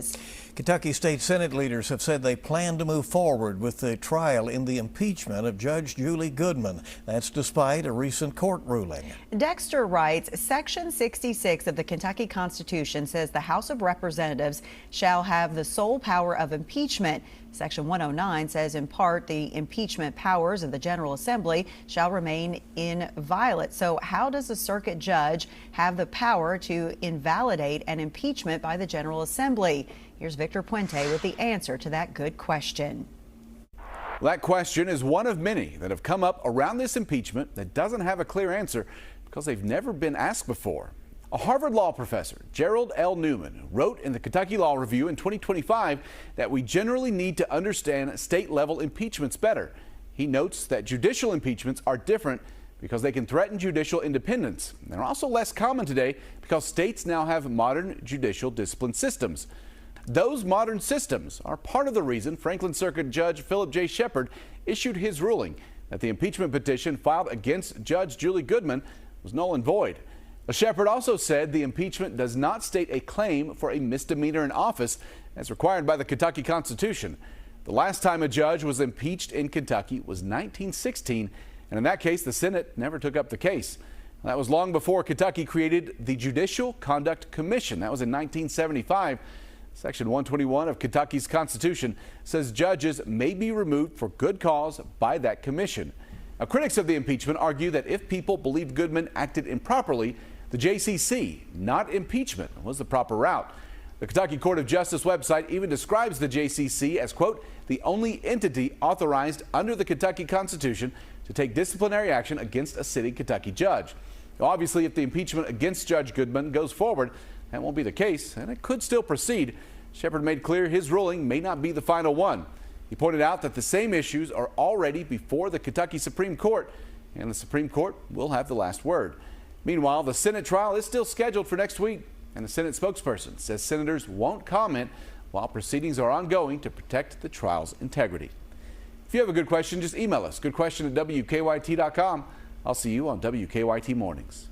charges. Kentucky State Senate leaders have said they plan to move forward with the trial in the impeachment of Judge Julie Goodman. That's despite a recent court ruling. Dexter writes, Section 66 of the Kentucky Constitution says the House of Representatives shall have the sole power of impeachment. Section 109 says, in part, the impeachment powers of the General Assembly shall remain inviolate. So how does a circuit judge have the power to invalidate an impeachment by the General Assembly? Here's Victor Puente with the answer to that good question. That question is one of many that have come up around this impeachment that doesn't have a clear answer because they've never been asked before. A Harvard law professor, Gerald L. Newman, wrote in the Kentucky Law Review in 2025 that we generally need to understand state-level impeachments better. He notes that judicial impeachments are different because they can threaten judicial independence. They're also less common today because states now have modern judicial discipline systems. Those modern systems are part of the reason Franklin Circuit Judge Philip J. Shepard issued his ruling that the impeachment petition filed against Judge Julie Goodman was null and void. Shepard also said the impeachment does not state a claim for a misdemeanor in office as required by the Kentucky Constitution. The last time a judge was impeached in Kentucky was 1916, and in that case, the Senate never took up the case. That was long before Kentucky created the Judicial Conduct Commission. That was in 1975. Section 121 of Kentucky's Constitution says judges may be removed for good cause by that commission. Now, critics of the impeachment argue that if people believe Goodman acted improperly, the JCC, not impeachment, was the proper route. The Kentucky Court of Justice website even describes the JCC as, quote, the only entity authorized under the Kentucky Constitution to take disciplinary action against a sitting Kentucky judge. Now, obviously, if the impeachment against Judge Goodman goes forward, that won't be the case, and it could still proceed. Shepard made clear his ruling may not be the final one. He pointed out that the same issues are already before the Kentucky Supreme Court, and the Supreme Court will have the last word. Meanwhile, the Senate trial is still scheduled for next week, and the Senate spokesperson says senators won't comment while proceedings are ongoing to protect the trial's integrity. If you have a good question, just email us. Goodquestion@WKYT.com. I'll see you on WKYT Mornings.